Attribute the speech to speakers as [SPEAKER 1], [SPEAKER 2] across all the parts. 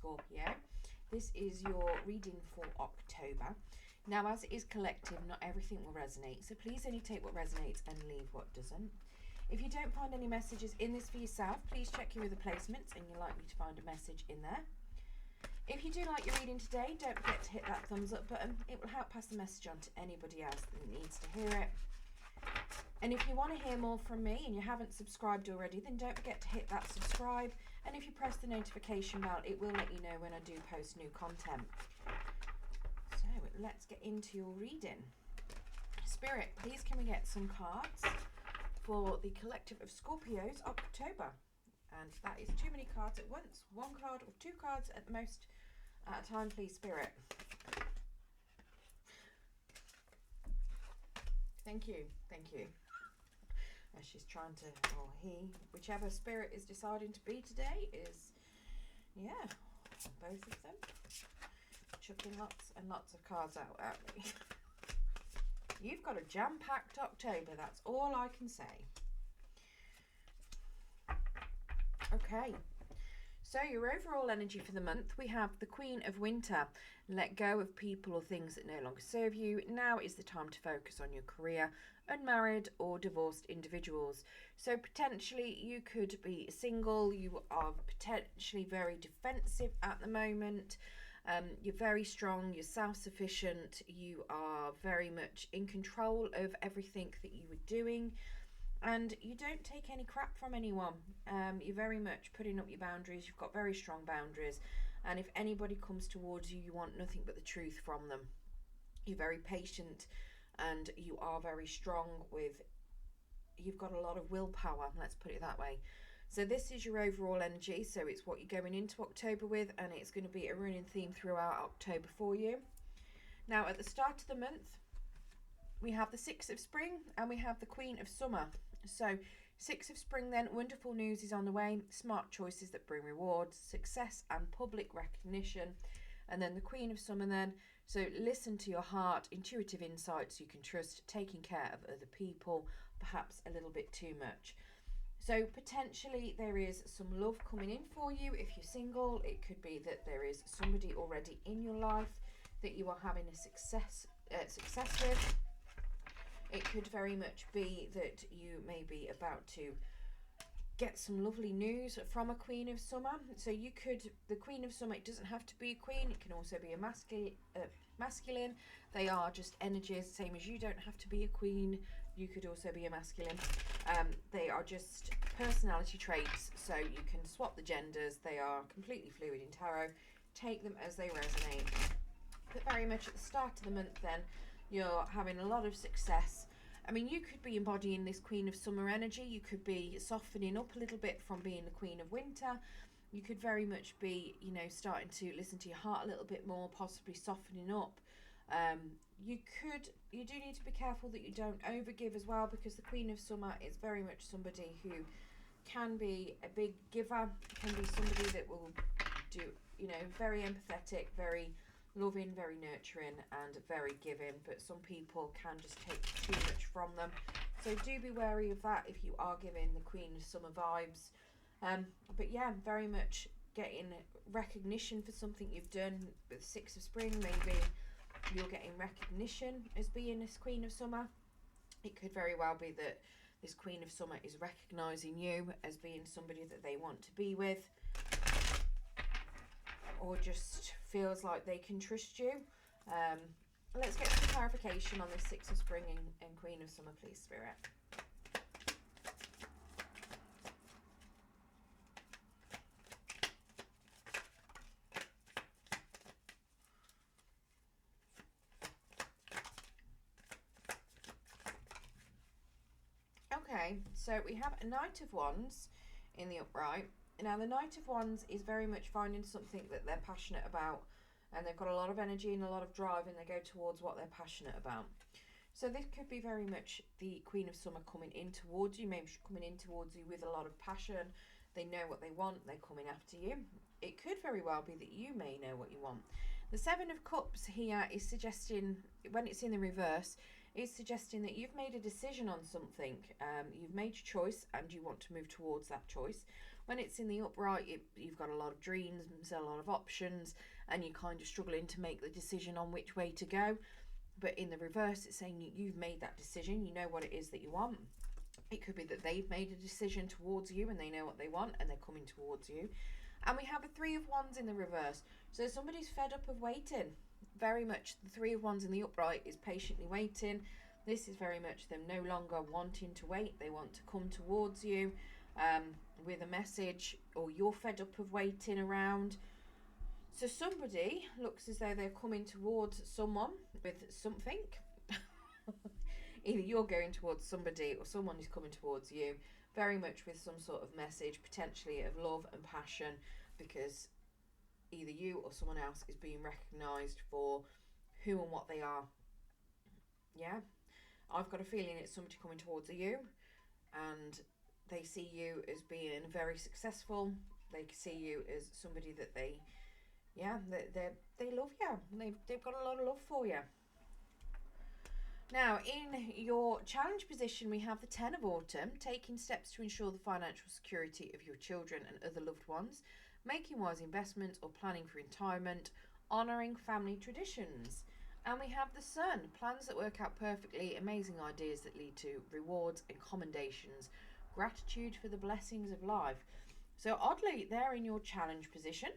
[SPEAKER 1] Scorpio. This is your reading for October. Now, as it is collective, not everything will resonate, so please only take what resonates and leave what doesn't. If you don't find any messages in this for yourself, please check your other placements and you're likely to find a message in there. If you do like your reading today, don't forget to hit that thumbs up button. It will help pass the message on to anybody else that needs to hear it. And if you want to hear more from me and you haven't subscribed already, then don't forget to hit that subscribe. And if you press the notification bell, it will let you know when I do post new content. So let's get into your reading. Spirit, please can we get some cards for the collective of Scorpios October? And that is too many cards at once. One card or two cards at the most at a time, please, Spirit. Thank you. Thank you. As she's trying to, or he, whichever spirit is deciding to be today is, yeah, both of them. Chucking lots and lots of cards out at me. You've got a jam-packed October, that's all I can say. Okay, so your overall energy for the month, we have the Queen of Winter. Let go of people or things that no longer serve you. Now is the time to focus on your career. Unmarried or divorced individuals. So potentially you could be single. You are potentially very defensive at the moment. You're very strong. You're self-sufficient. You are very much in control of everything that you were doing. And you don't take any crap from anyone. You're very much putting up your boundaries. You've got very strong boundaries. And if anybody comes towards you, you want nothing but the truth from them. You're very patient and you are very strong you've got a lot of willpower, let's put it that way. So this is your overall energy. So it's what you're going into October with, and it's going to be a running theme throughout October for you. Now, at the start of the month, we have the 6th of Spring and we have the Queen of Summer. So 6th of Spring then, wonderful news is on the way, smart choices that bring rewards, success and public recognition. And then the Queen of Summer then, so listen to your heart, intuitive insights you can trust, taking care of other people, perhaps a little bit too much. So potentially there is some love coming in for you if you're single. It could be that there is somebody already in your life that you are having a success with. It could very much be that you may be about to get some lovely news from a Queen of Summer. So you could, the Queen of Summer, it doesn't have to be a queen, it can also be a masculine. They are just energies, same as you don't have to be a queen, you could also be a masculine. They are just personality traits, so you can swap the genders. They are completely fluid in tarot. Take them as they resonate. But very much at the start of the month then, you're having a lot of success. I mean, you could be embodying this Queen of Summer energy. You could be softening up a little bit from being the Queen of Winter. You could very much be, you know, starting to listen to your heart a little bit more, possibly softening up. You do need to be careful that you don't overgive as well, because the Queen of Summer is very much somebody who can be a big giver, can be somebody that will do, you know, very empathetic, very loving, very nurturing and very giving, but some people can just take too much from them. So do be wary of that if you are giving the Queen of Summer vibes. But yeah, very much getting recognition for something you've done. With 6th of Spring, maybe you're getting recognition as being this Queen of Summer. It could very well be that this Queen of Summer is recognising you as being somebody that they want to be with, or just feels like they can trust you. Let's get some clarification on this 6th of Spring and Queen of Summer, please, Spirit. Okay, so we have a Knight of Wands in the upright. Now, the Knight of Wands is very much finding something that they're passionate about, and they've got a lot of energy and a lot of drive, and they go towards what they're passionate about. So this could be very much the Queen of Summer coming in towards you, maybe coming in towards you with a lot of passion. They know what they want, they're coming after you. It could very well be that you may know what you want. The Seven of Cups here is suggesting, when it's in the reverse, is suggesting that you've made a decision on something. You've made your choice and you want to move towards that choice. When it's in the upright, you've got a lot of dreams, a lot of options, and you're kind of struggling to make the decision on which way to go. But in the reverse, it's saying you've made that decision, you know what it is that you want. It could be that they've made a decision towards you and they know what they want and they're coming towards you. And we have a Three of Wands in the reverse. So somebody's fed up of waiting. Very much the Three of Wands in the upright is patiently waiting. This is very much them no longer wanting to wait. They want to come towards you with a message, or you're fed up of waiting around. So somebody looks as though they're coming towards someone with something. Either you're going towards somebody or someone is coming towards you, very much with some sort of message, potentially of love and passion, because either you or someone else is being recognised for who and what they are. Yeah, I've got a feeling it's somebody coming towards you and they see you as being very successful. They see you as somebody that they love you. They've got a lot of love for you. Now, in your challenge position, we have the Ten of Autumn, taking steps to ensure the financial security of your children and other loved ones, making wise investments or planning for retirement, honouring family traditions. And we have the Sun, plans that work out perfectly, amazing ideas that lead to rewards and commendations, gratitude for the blessings of life. So oddly, they're in your challenge position.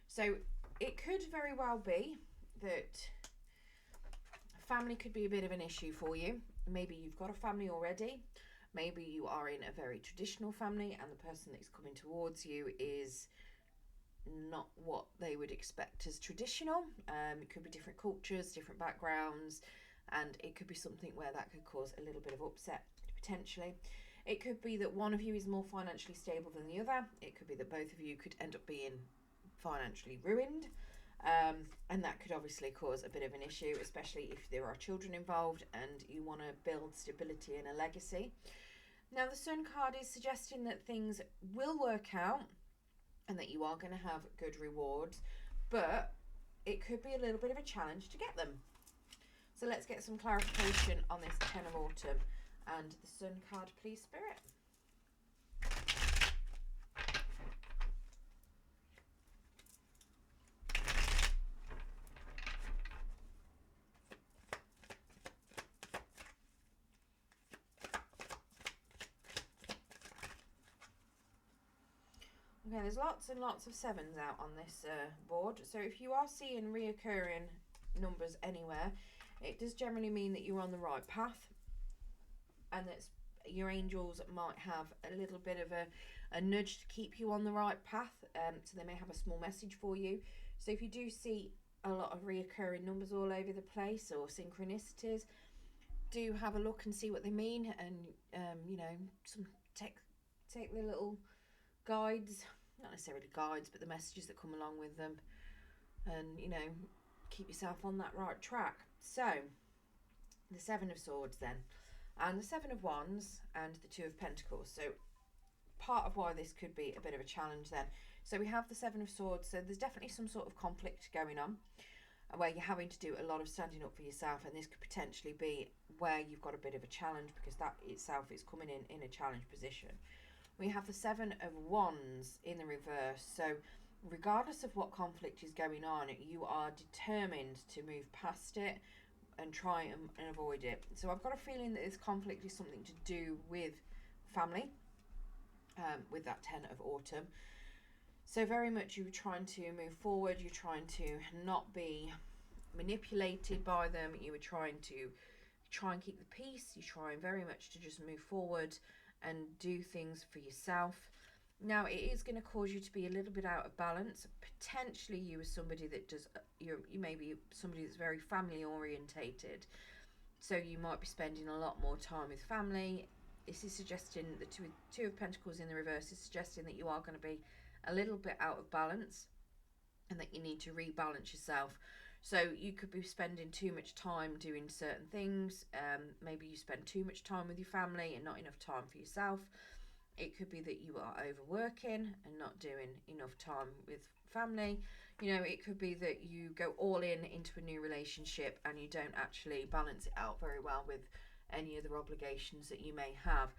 [SPEAKER 1] So it could very well be that family could be a bit of an issue for you. Maybe you've got a family already. Maybe you are in a very traditional family and the person that's coming towards you is not what they would expect as traditional. It could be different cultures, different backgrounds, and it could be something where that could cause a little bit of upset potentially. It could be that one of you is more financially stable than the other. It could be that both of you could end up being financially ruined. And that could obviously cause a bit of an issue, especially if there are children involved and you want to build stability and a legacy. Now, the Sun card is suggesting that things will work out and that you are going to have good rewards, but it could be a little bit of a challenge to get them. So let's get some clarification on this Ten of Autumn and the Sun card, please, Spirit. Okay, there's lots and lots of sevens out on this board. So if you are seeing reoccurring numbers anywhere, it does generally mean that you're on the right path and that your angels might have a little bit of a nudge to keep you on the right path. So they may have a small message for you. So if you do see a lot of reoccurring numbers all over the place or synchronicities, do have a look and see what they mean, and take the little guides, not necessarily guides, but the messages that come along with them, and keep yourself on that right track. So the Seven of Swords then, and the Seven of Wands, and the Two of Pentacles. So part of why this could be a bit of a challenge then. So we have the Seven of Swords, so there's definitely some sort of conflict going on where you're having to do a lot of standing up for yourself, and this could potentially be where you've got a bit of a challenge because that itself is coming in a challenge position. We have the Seven of Wands in the reverse. So regardless of what conflict is going on, you are determined to move past it and try and avoid it. So I've got a feeling that this conflict is something to do with family, with that Ten of Autumn. So very much you're trying to move forward, you're trying to not be manipulated by them, you were trying to keep the peace, you're trying very much to just move forward and do things for yourself. Now it is going to cause you to be a little bit out of balance. Potentially you are somebody that you may be somebody that's very family orientated, so you might be spending a lot more time with family. This is suggesting the Two of Pentacles in the reverse is suggesting that you are going to be a little bit out of balance and that you need to rebalance yourself. So you could be spending too much time doing certain things. Maybe you spend too much time with your family and not enough time for yourself. It could be that you are overworking and not doing enough time with family. It could be that you go all into a new relationship and you don't actually balance it out very well with any other obligations that you may have.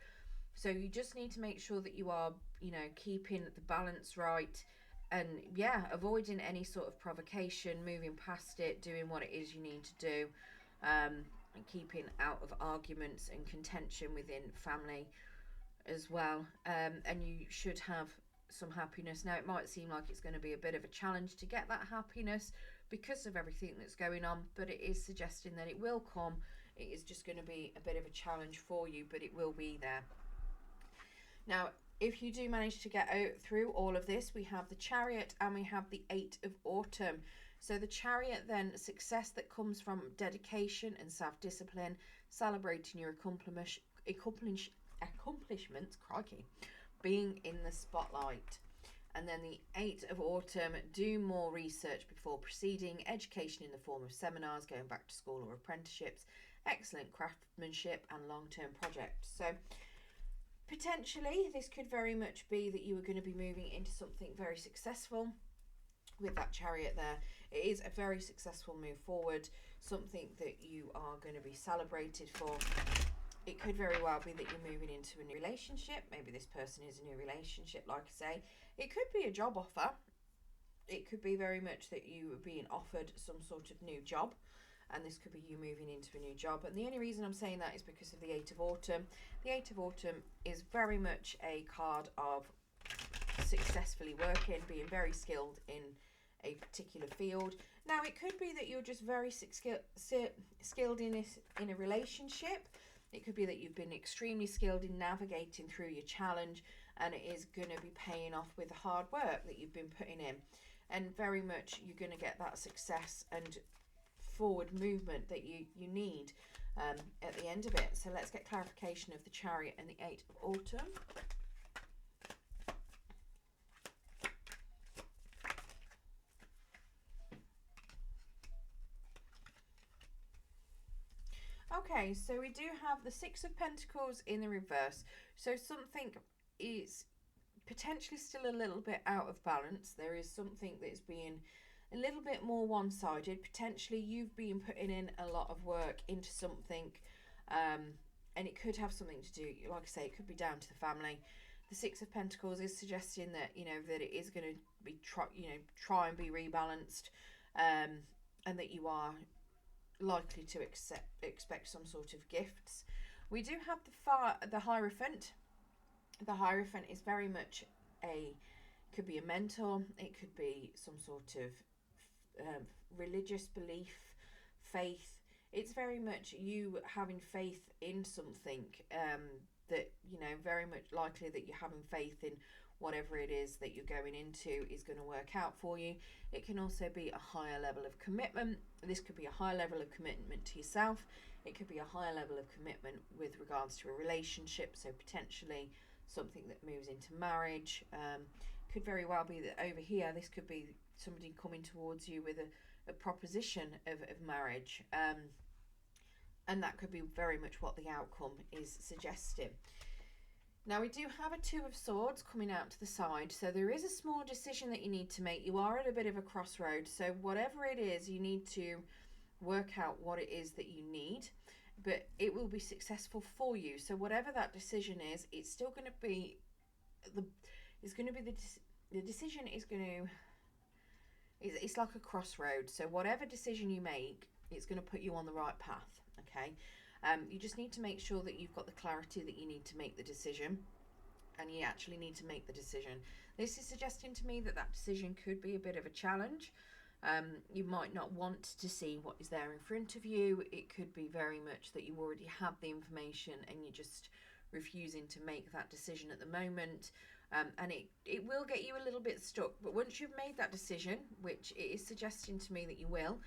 [SPEAKER 1] So you just need to make sure that you are, keeping the balance right, and yeah, avoiding any sort of provocation, moving past it, doing what it is you need to do, and keeping out of arguments and contention within family as well. And you should have some happiness. Now, it might seem like it's going to be a bit of a challenge to get that happiness because of everything that's going on, but it is suggesting that it will come. It is just going to be a bit of a challenge for you, but it will be there. Now, if you do manage to get out through all of this, we have the Chariot and we have the Eight of Autumn. So the Chariot, then, success that comes from dedication and self-discipline, celebrating your accomplishments, crikey, being in the spotlight. And then the Eight of Autumn, do more research before proceeding, education in the form of seminars, going back to school or apprenticeships, excellent craftsmanship and long-term projects. So potentially this could very much be that you are going to be moving into something very successful with that Chariot there. It is a very successful move forward, something that you are going to be celebrated for. It could very well be that you're moving into a new relationship. Maybe this person is a new relationship, like I say. It could be a job offer. It could be very much that you are being offered some sort of new job, and this could be you moving into a new job. And the only reason I'm saying that is because of the Eight of Autumn. The Eight of Autumn is very much a card of successfully working, being very skilled in a particular field. Now, it could be that you're just very skilled in a relationship. It could be that you've been extremely skilled in navigating through your challenge, and it is going to be paying off with the hard work that you've been putting in. And very much you're going to get that success and forward movement that you need at the end of it. So let's get clarification of the Chariot and the Eight of Autumn. Okay, so we do have the Six of Pentacles in the reverse. So something is potentially still a little bit out of balance. There is something that's being a little bit more one-sided. Potentially you've been putting in a lot of work into something, and it could have something to do, like I say, it could be down to the family. The Six of Pentacles is suggesting that, that it is going to be try and be rebalanced, and that you are likely to expect some sort of gifts. We do have the Hierophant. The Hierophant is very much could be a mentor, it could be some sort of religious belief, faith. It's very much you having faith in something, that, very much likely that you're having faith in whatever it is that you're going into is going to work out for you. It can also be a higher level of commitment. This could be a high level of commitment to yourself. It could be a higher level of commitment with regards to a relationship, so potentially something that moves into marriage. Could very well be that over here, this could be somebody coming towards you with a proposition of marriage, and that could be very much what the outcome is suggesting. Now, we do have a Two of Swords coming out to the side, so there is a small decision that you need to make. You are at a bit of a crossroad, so whatever it is, you need to work out what it is that you need, but it will be successful for you. So whatever that decision is, it's still going to be the decision is going to, it's like a crossroad. So whatever decision you make, it's going to put you on the right path, okay? You just need to make sure that you've got the clarity that you need to make the decision, and you actually need to make the decision. This is suggesting to me that that decision could be a bit of a challenge. You might not want to see what is there in front of you. It could be very much that you already have the information and you're just refusing to make that decision at the moment. And it will get you a little bit stuck. But once you've made that decision, which it is suggesting to me that you will,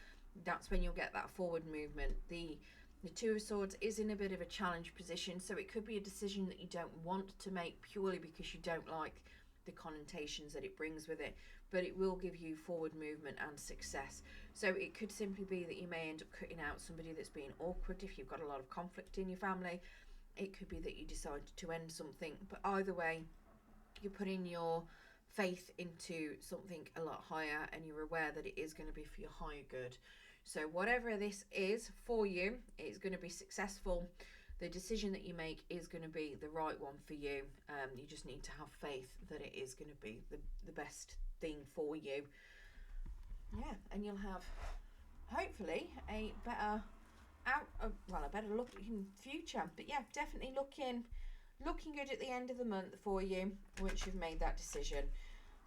[SPEAKER 1] that's when you'll get that forward movement. The Two of Swords is in a bit of a challenge position, so it could be a decision that you don't want to make purely because you don't like the connotations that it brings with it, but it will give you forward movement and success. So it could simply be that you may end up cutting out somebody that's being awkward if you've got a lot of conflict in your family. It could be that you decide to end something, but either way, you're putting your faith into something a lot higher, and you're aware that it is going to be for your higher good. So whatever this is for you, it's going to be successful. the decision that you make is going to be the right one for you. You just need to have faith that it is going to be the best thing for you. Yeah, and you'll have hopefully a better a better looking future. But yeah, definitely looking good at the end of the month for you once you've made that decision.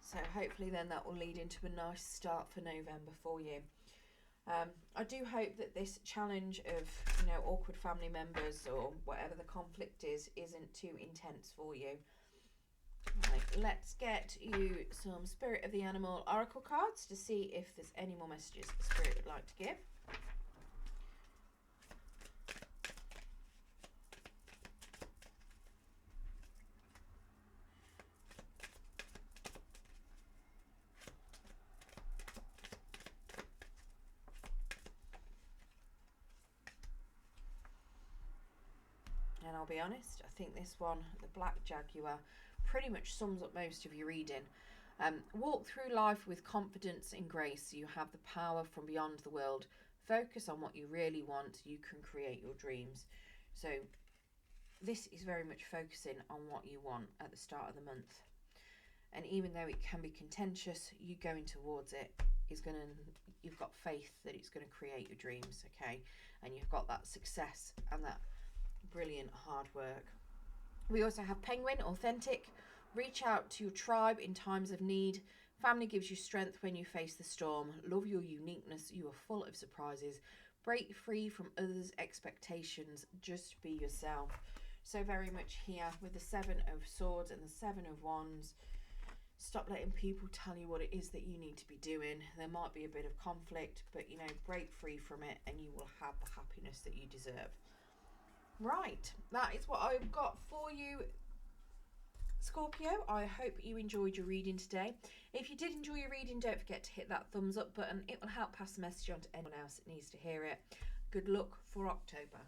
[SPEAKER 1] So hopefully then that will lead into a nice start for November for you. I do hope that this challenge of, awkward family members or whatever the conflict is, isn't too intense for you. Right, let's get you some Spirit of the Animal Oracle cards to see if there's any more messages the Spirit would like to give. And I'll be honest, I think this one, the Black Jaguar, pretty much sums up most of your reading. Walk through life with confidence and grace. You have the power from beyond the world. Focus on what you really want. You can create your dreams. So this is very much focusing on what you want at the start of the month. And even though it can be contentious, you going towards it is going to, you've got faith that it's going to create your dreams, okay? And you've got that success and that brilliant hard work. We also have Penguin, authentic. Reach out to your tribe in times of need. Family gives you strength when you face the storm. Love your uniqueness. You are full of surprises. Break free from others' expectations. Just be yourself. So very much here with the Seven of Swords and the Seven of Wands. Stop letting people tell you what it is that you need to be doing. There might be a bit of conflict, but break free from it and you will have the happiness that you deserve. Right, that is what I've got for you, Scorpio. I hope you enjoyed your reading today. If you did enjoy your reading, don't forget to hit that thumbs up button. It will help pass the message on to anyone else that needs to hear it. Good luck for October.